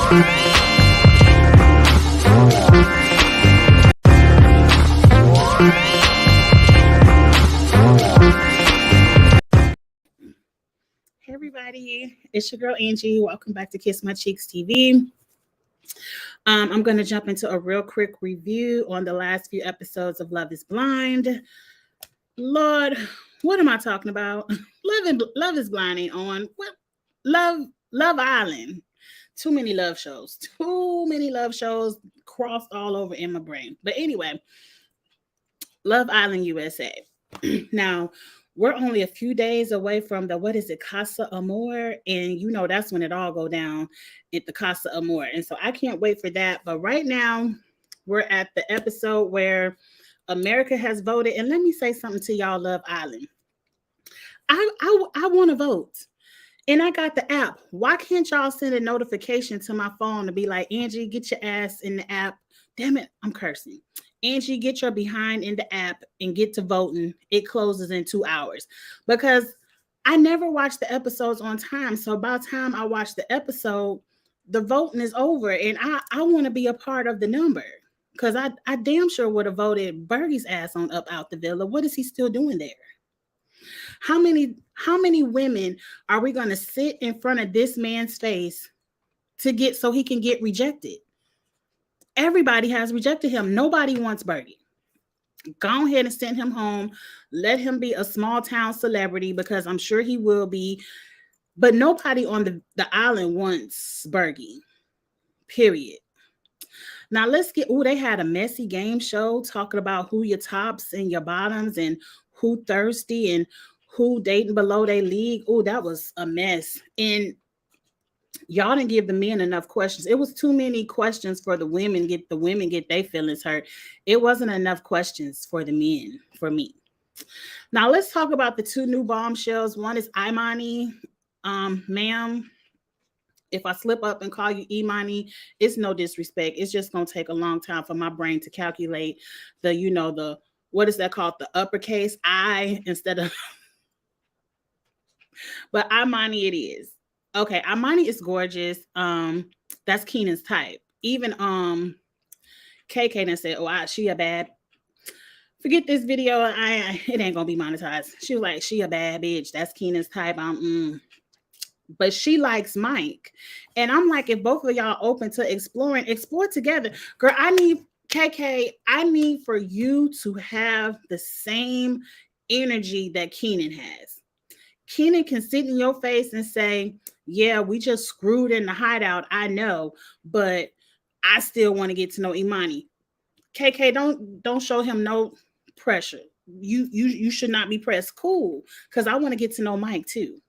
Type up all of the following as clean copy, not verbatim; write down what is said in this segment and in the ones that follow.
Hey everybody, it's your girl Angie. Welcome back to Kiss My Cheeks TV. I'm going to jump into a real quick review on the last few episodes of Love is Blind. Lord, what am I talking about? Love is Blind ain't on. What? Love Island. Too many love shows. Too many love shows crossed all over in my brain. But anyway, Love Island USA. Now, we're only a few days away from the Casa Amor, and you know that's when it all go down at the Casa Amor, and so I can't wait for that. But right now, we're at the episode where America has voted, and let me say something to y'all, Love Island. I want to vote, and I got the app. Why can't y'all send a notification to my phone to be like, Angie, get your ass in the app? Damn it, I'm cursing. Angie, get your behind in the app and get to voting. It closes in 2 hours because I never watch the episodes on time. So by the time I watch the episode, the voting is over, and I want to be a part of the number because I damn sure would have voted Bergie's ass on up out the villa. What is he still doing there? How many women are we going to sit in front of this man's face to get so he can get rejected? Everybody has rejected him. Nobody wants Bergie. Go ahead and send him home. Let him be a small town celebrity because I'm sure he will be. But nobody on the island wants Bergie. Period. Now let's get, they had a messy game show talking about who your tops and your bottoms and who thirsty and who dating below their league. Oh, that was a mess. And y'all didn't give the men enough questions. It was too many questions for the women get their feelings hurt. It wasn't enough questions for the men for me. Now let's talk about the two new bombshells. One is Imani. Ma'am, if I slip up and call you Imani, it's no disrespect. It's just gonna take a long time for my brain to calculate the what is that called? The uppercase I instead of but Imani it is. Okay, Imani is gorgeous. That's Keenan's type. Even KK done said, "Oh, she a bad." Forget this video. It ain't gonna be monetized. She was like, "She a bad bitch." That's Keenan's type. But she likes Mike, and I'm like, if both of y'all open to explore together, girl. I need KK. I need for you to have the same energy that Keenan has. Keenan can sit in your face and say, yeah, we just screwed in the hideout. I know, but I still want to get to know Imani. KK, don't show him no pressure. You should not be pressed. Cool, because I want to get to know Mike too.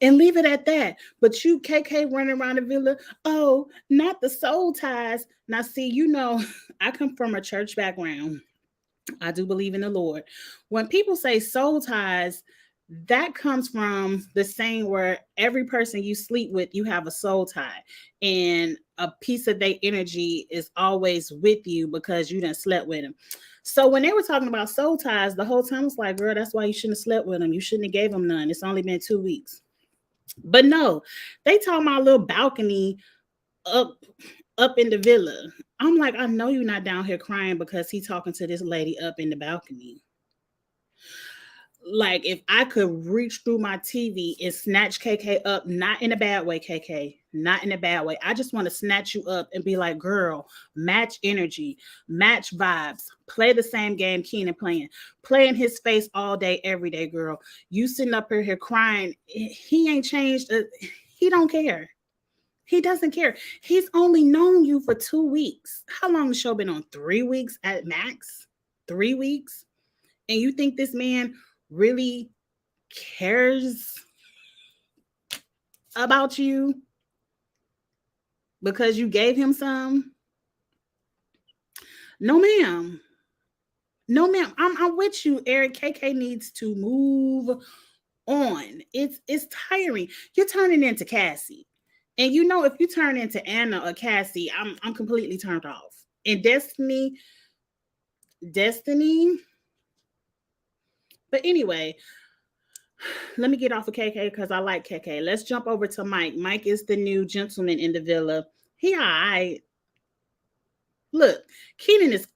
And leave it at that. But you, KK, running around the villa, oh, not the soul ties. Now, see, I come from a church background. I do believe in the Lord. When people say soul ties, that comes from the saying where every person you sleep with, you have a soul tie, and a piece of their energy is always with you because you done slept with them. So when they were talking about soul ties, the whole time I was like, girl, that's why you shouldn't have slept with them. You shouldn't have gave them none. It's only been 2 weeks. But no, they talking about a little balcony up in the villa. I'm like, I know you're not down here crying because he's talking to this lady up in the balcony. Like, if I could reach through my TV and snatch KK up, not in a bad way, KK, not in a bad way. I just want to snatch you up and be like, girl, match energy, match vibes, play the same game Keenan playing, play in his face all day, every day, girl. You sitting up here crying. He ain't changed. He don't care. He doesn't care. He's only known you for 2 weeks. How long the show been on? 3 weeks at max? 3 weeks? And you think this man really cares about you because you gave him some? No, ma'am. No, ma'am. I'm with you, Eric. KK needs to move on. It's tiring. You're turning into Cassie. And if you turn into Anna or Cassie, I'm completely turned off. And Destiny. But anyway, let me get off of KK because I like KK. Let's jump over to Mike. Mike is the new gentleman in the villa. He all right. Look, Keenan is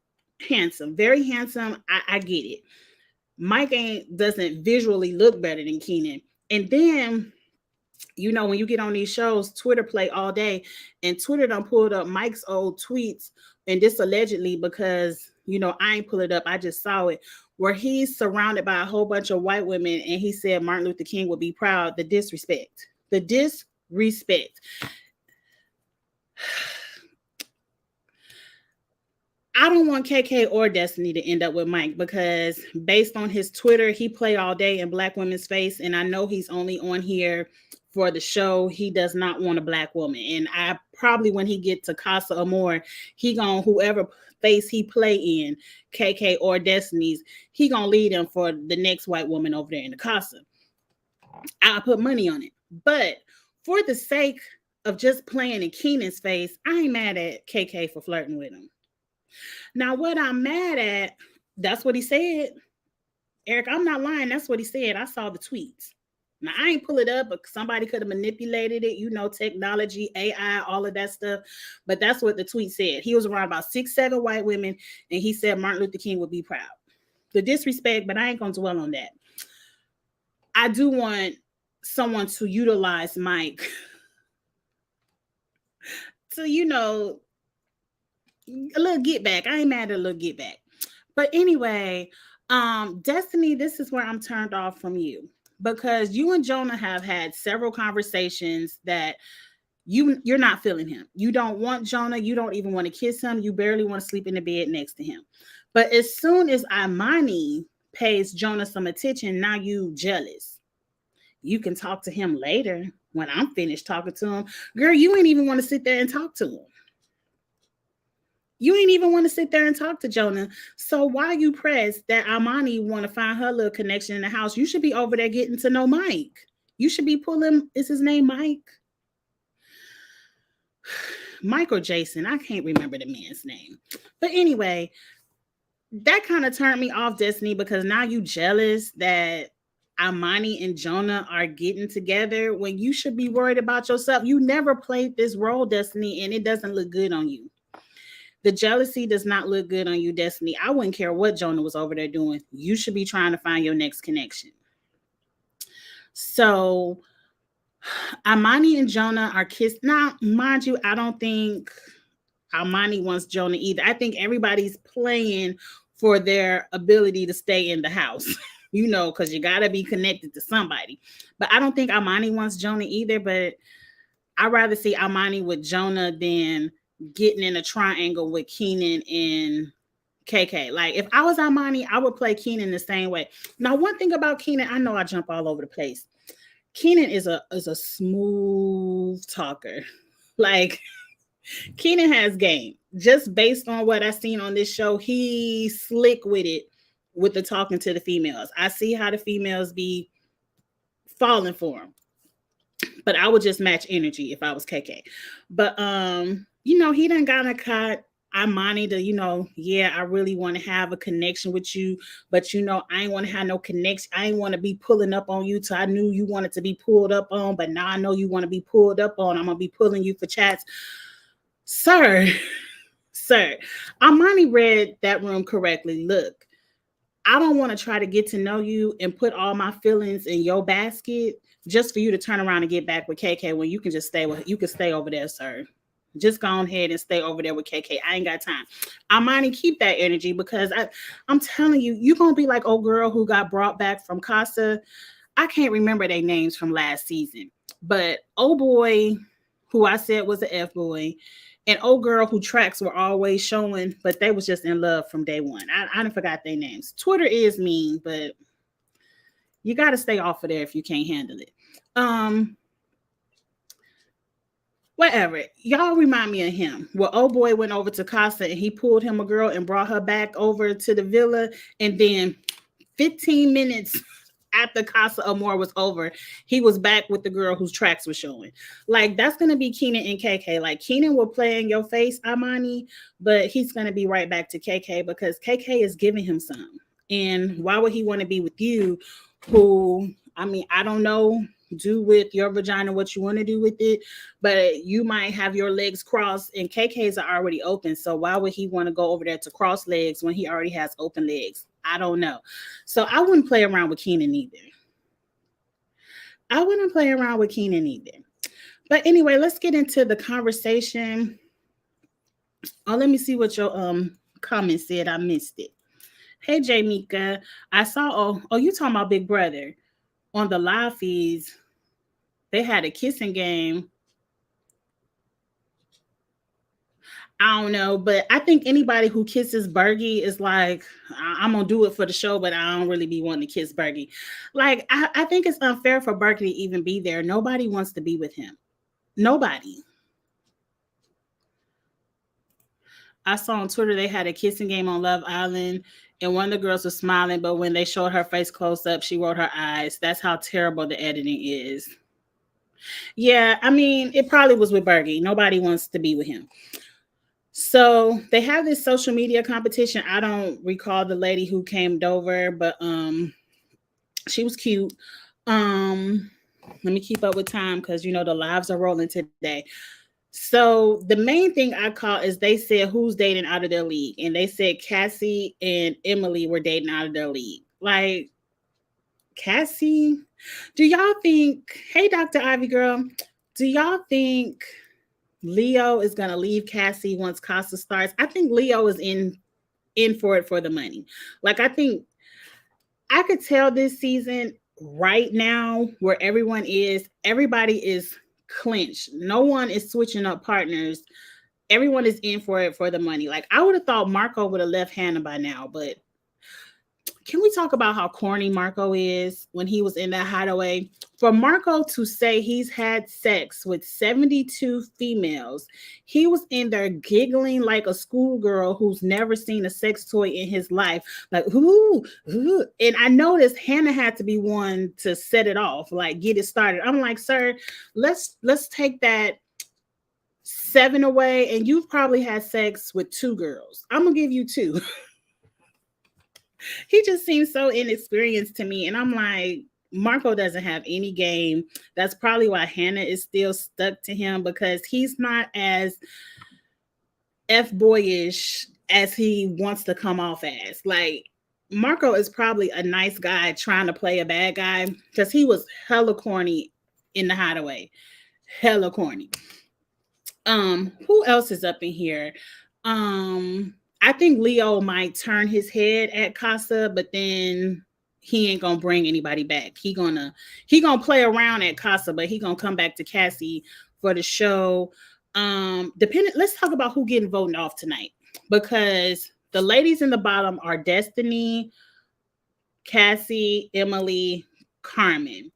handsome, very handsome. I get it. Mike doesn't visually look better than Keenan. And then, you know, when you get on these shows, Twitter play all day, and Twitter done pulled up Mike's old tweets, and this allegedly because, you know, I ain't pull it up, I just saw it, where he's surrounded by a whole bunch of white women, and he said Martin Luther King would be proud. The disrespect. The disrespect. I don't want KK or Destiny to end up with Mike because based on his Twitter, he play all day in black women's face. And I know he's only on here for the show. He does not want a black woman. And I probably, when he get to Casa Amor, he gonna, whoever face he play in, KK or Destiny's, he gonna lead him for the next white woman over there in the Casa. I'll put money on it. But for the sake of just playing in Keenan's face, I ain't mad at KK for flirting with him. Now, what I'm mad at, that's what he said. Eric, I'm not lying. That's what he said. I saw the tweets. Now, I ain't pull it up, but somebody could have manipulated it. You know, technology, AI, all of that stuff. But that's what the tweet said. He was around about 6, 7 white women, and he said Martin Luther King would be proud. The disrespect, but I ain't going to dwell on that. I do want someone to utilize Mike to, you know, a little get back. I ain't mad at a little get back. But anyway, Destiny, this is where I'm turned off from you because you and Jonah have had several conversations that you're not feeling him. You don't want Jonah. You don't even want to kiss him. You barely want to sleep in the bed next to him. But as soon as Imani pays Jonah some attention, now you jealous. You can talk to him later when I'm finished talking to him. Girl, you ain't even want to sit there and talk to him. You ain't even want to sit there and talk to Jonah. So why you pressed that Imani want to find her little connection in the house? You should be over there getting to know Mike. You should be pulling, is his name Mike? Mike or Jason? I can't remember the man's name. But anyway, that kind of turned me off, Destiny, because now you jealous that Imani and Jonah are getting together when you should be worried about yourself. You never played this role, Destiny, and it doesn't look good on you. The jealousy does not look good on you, Destiny. I wouldn't care what Jonah was over there doing. You should be trying to find your next connection. So, Imani and Jonah are kissed. Now, mind you, I don't think Imani wants Jonah either. I think everybody's playing for their ability to stay in the house, you know, because you got to be connected to somebody. But I don't think Imani wants Jonah either. But I'd rather see Imani with Jonah than getting in a triangle with Keenan and KK. Like if I was Imani, I would play Keenan the same way. Now, one thing about Keenan, I know I jump all over the place. Keenan is a smooth talker. Like Keenan has game. Just based on what I've seen on this show, he's slick with it with the talking to the females. I see how the females be falling for him. But I would just match energy if I was KK. But you know, he done got a cut Imani to, you know, yeah, I really want to have a connection with you, but you know, I ain't want to have no connection. I ain't want to be pulling up on you till I knew you wanted to be pulled up on, but now I know you want to be pulled up on. I'm gonna be pulling you for chats. Sir, Imani read that room correctly. Look, I don't want to try to get to know you and put all my feelings in your basket just for you to turn around and get back with KK when you can just stay with, you can stay over there, sir. Just go ahead and stay over there with KK. I ain't got time. Imani, keep that energy because I'm telling you, you're going to be like old girl who got brought back from Casa. I can't remember their names from last season, but old boy who I said was an F-boy and old girl who tracks were always showing, but they was just in love from day one. I done forgot their names. Twitter is mean, but you got to stay off of there if you can't handle it. Whatever. Y'all remind me of him. Well, old boy went over to Casa and he pulled him a girl and brought her back over to the villa. And then 15 minutes after Casa Amor was over, he was back with the girl whose tracks were showing. Like, that's going to be Keenan and KK. Like, Keenan will play in your face, Imani, but he's going to be right back to KK because KK is giving him some. And why would he want to be with you who I mean, I don't know. Do with your vagina what you want to do with it, but you might have your legs crossed and KK's are already open. So why would he want to go over there to cross legs when he already has open legs? I don't know. So I wouldn't play around with Keenan either. I wouldn't play around with Keenan either. But anyway, let's get into the conversation. Oh, let me see what your comment said. I missed it. Hey Jamika, I saw you talking about Big Brother on the live feeds. They had a kissing game. I don't know, but I think anybody who kisses Bergie is like, I'm gonna do it for the show, but I don't really be wanting to kiss Bergie. Like, I think it's unfair for Bergie to even be there. Nobody wants to be with him. Nobody. I saw on Twitter they had a kissing game on Love Island, and one of the girls was smiling, but when they showed her face close up, she rolled her eyes. That's how terrible the editing is. Yeah, I mean, it probably was with Bergie. Nobody wants to be with him. So they have this social media competition. I don't recall the lady who came over, but she was cute. Let me keep up with time because you know the lives are rolling today. So the main thing I caught is they said who's dating out of their league, and they said Cassie and Emily were dating out of their league. Like Cassie, do y'all think? Hey, Dr. Ivy girl, do y'all think Leo is gonna leave Cassie once Casa starts? I think Leo is in for it for the money. Like I think I could tell this season right now where everyone is, everybody is clinched. No one is switching up partners. Everyone is in for it for the money. Like I would have thought Marco would have left Hannah by now, but can we talk about how corny Marco is when he was in that hideaway? For Marco to say he's had sex with 72 females, he was in there giggling like a schoolgirl who's never seen a sex toy in his life. Like, ooh, ooh. And I noticed Hannah had to be one to set it off, like get it started. I'm like, sir, let's take that 7 away, and you've probably had sex with 2 girls. I'm gonna give you 2. He just seems so inexperienced to me. And I'm like, Marco doesn't have any game. That's probably why Hannah is still stuck to him because he's not as F-boyish as he wants to come off as. Like, Marco is probably a nice guy trying to play a bad guy because he was hella corny in the hideaway. Hella corny. Who else is up in here? I think Leo might turn his head at Casa, but then he ain't gonna bring anybody back. He gonna play around at Casa, but he gonna come back to Cassie for the show. Let's talk about who getting voted off tonight because the ladies in the bottom are Destiny, Cassie, Emily, Carmen.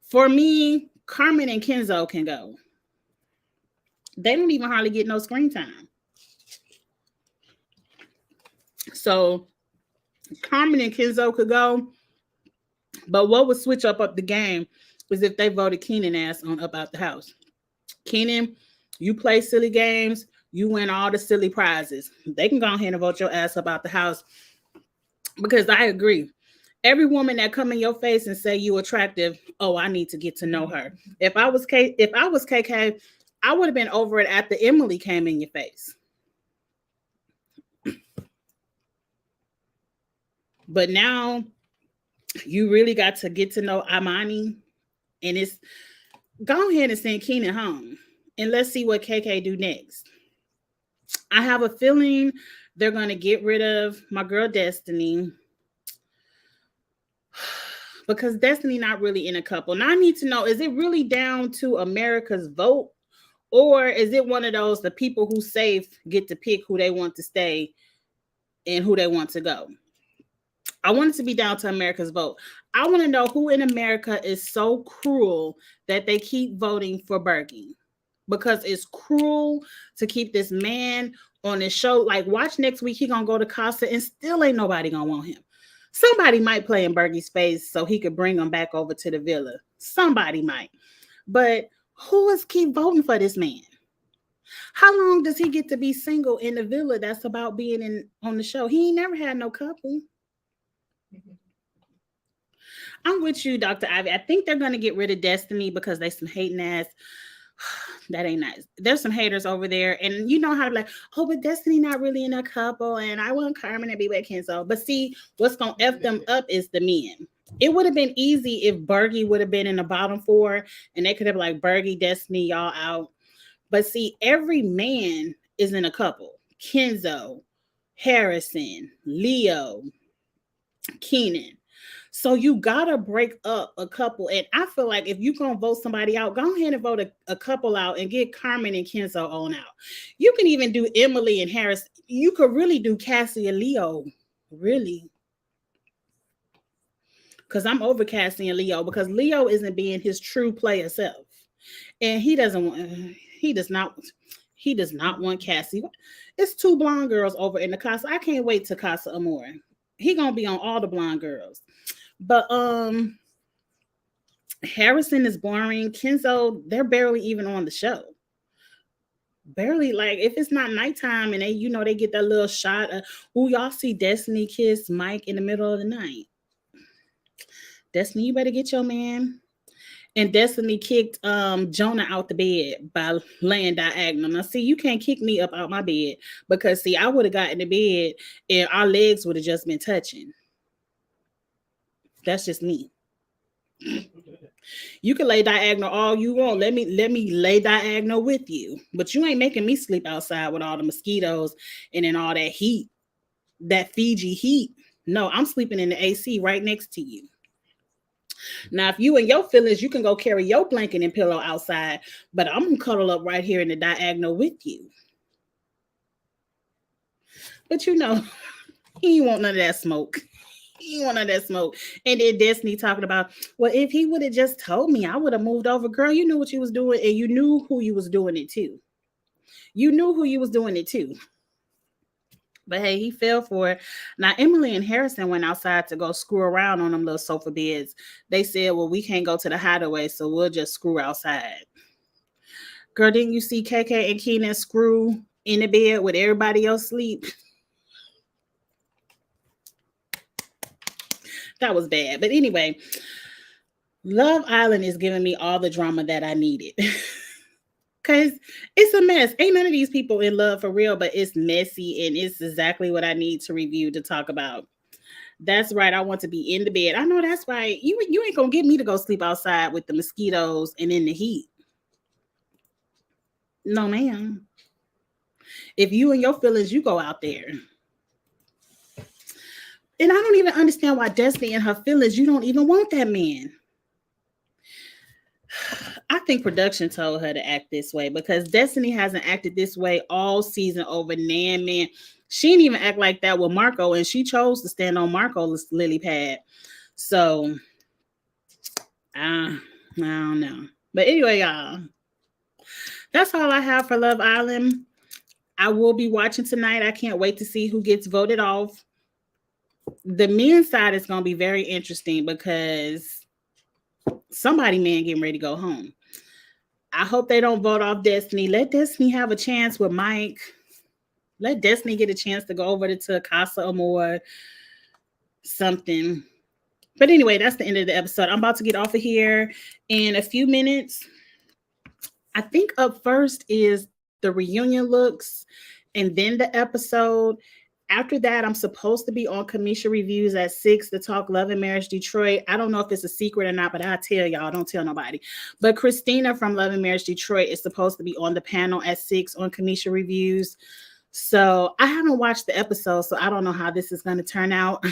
For me, Carmen and Kenzo can go. They don't even hardly get no screen time. So Carmen and Kenzo could go. But what would switch up the game was if they voted Keenan ass on up out the house. Keenan, you play silly games, you win all the silly prizes. They can go ahead and vote your ass up out the house. Because I agree. Every woman that come in your face and say you attractive, oh, I need to get to know her. If I was KK, I would have been over it after Emily came in your face. But now you really got to get to know Imani, and it's go ahead and send Keenan home, and let's see what KK do next. I have a feeling they're going to get rid of my girl Destiny because Destiny not really in a couple. Now I need to know, is it really down to America's vote, or is it one of those the people who safe get to pick who they want to stay and who they want to go? I want it to be down to America's vote. I want to know who in America is so cruel that they keep voting for Bergie, because it's cruel to keep this man on this show. Like, watch next week, he gonna go to Casa and still ain't nobody gonna want him. Somebody might play in Bergie's face so he could bring him back over to the villa. Somebody might. But who is keep voting for this man? How long does he get to be single in the villa that's about being on the show? He ain't never had no couple. I'm with you, Dr. Ivy. I think they're gonna get rid of Destiny because they some hating ass. That ain't nice. There's some haters over there, and you know how to like, oh, but Destiny not really in a couple, and I want Carmen to be with Kenzo. But see, what's gonna f them up is the men. It would have been easy if Bergie would have been in the bottom four, and they could have like Bergie, Destiny, y'all out. But see, every man is in a couple. Kenzo, Harrison, Leo, Keenan. So you gotta break up a couple. And I feel like if you're gonna vote somebody out, go ahead and vote a couple out and get Carmen and Kenzo on out. You can even do Emily and Harris. You could really do Cassie and Leo. Really. Because I'm over Cassie and Leo because Leo isn't being his true player self. And he does not want Cassie. It's two blonde girls over in the Casa. I can't wait to Casa Amor. He gonna be on all the blonde girls. But Harrison is boring. Kenzo, they're barely even on the show. Barely, like if it's not nighttime and they get that little shot of, oh, y'all see Destiny kiss Mike in the middle of the night. Destiny, you better get your man. And Destiny kicked Jonah out the bed by laying diagonal. Now, see, you can't kick me up out my bed because, see, I would have gotten to bed and our legs would have just been touching. That's just me. You can lay diagonal all you want. Let me lay diagonal with you. But you ain't making me sleep outside with all the mosquitoes and then all that heat, that Fiji heat. No, I'm sleeping in the AC right next to you. Now, if you and your feelings, you can go carry your blanket and pillow outside, but I'm going to cuddle up right here in the diagonal with you. But he ain't want none of that smoke. He ain't want none of that smoke. And then Destiny talking about, well, if he would have just told me, I would have moved over. Girl, you knew what you was doing, and you knew who you was doing it to. You knew who you was doing it to. But hey, he fell for it. Now, Emily and Harrison went outside to go screw around on them little sofa beds. They said, well, we can't go to the hideaway, so we'll just screw outside. Girl, didn't you see KK and Keenan screw in the bed with everybody else sleep? That was bad. But anyway, Love Island is giving me all the drama that I needed. Because it's a mess. Ain't none of these people in love for real, but it's messy and it's exactly what I need to review to talk about. That's right. I want to be in the bed. I know that's right. You ain't going to get me to go sleep outside with the mosquitoes and in the heat. No, ma'am. If you and your feelings, you go out there. And I don't even understand why Destiny and her feelings, you don't even want that man. I think production told her to act this way because Destiny hasn't acted this way all season over Nan Man. She didn't even act like that with Marco, and she chose to stand on Marco's lily pad. So, I don't know. But anyway, y'all, that's all I have for Love Island. I will be watching tonight. I can't wait to see who gets voted off. The men's side is going to be very interesting because somebody man getting ready to go home. I hope they don't vote off Destiny. Let Destiny have a chance with Mike. Let Destiny get a chance to go over to Casa Amor, something. But anyway, that's the end of the episode. I'm about to get off of here in a few minutes. I think up first is the reunion looks and then the episode. After that, I'm supposed to be on Kamisha Reviews at 6 to talk Love and Marriage Detroit. I don't know if it's a secret or not, but I'll tell y'all. Don't tell nobody. But Christina from Love and Marriage Detroit is supposed to be on the panel at 6 on Kamisha Reviews. So I haven't watched the episode, so I don't know how this is going to turn out.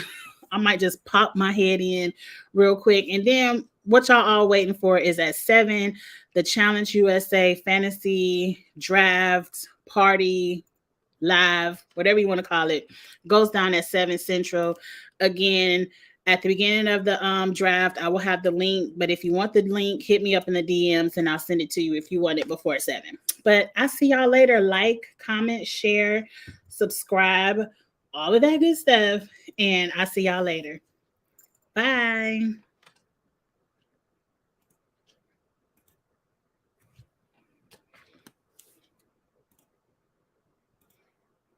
I might just pop my head in real quick. And then what y'all all waiting for is at 7, the Challenge USA Fantasy Draft Party Live, whatever you want to call it, goes down at 7 Central. Again, at the beginning of the draft, I will have the link. But if you want the link, hit me up in the DMs and I'll send it to you if you want it before 7. But I'll see y'all later. Like, comment, share, subscribe, all of that good stuff. And I'll see y'all later. Bye.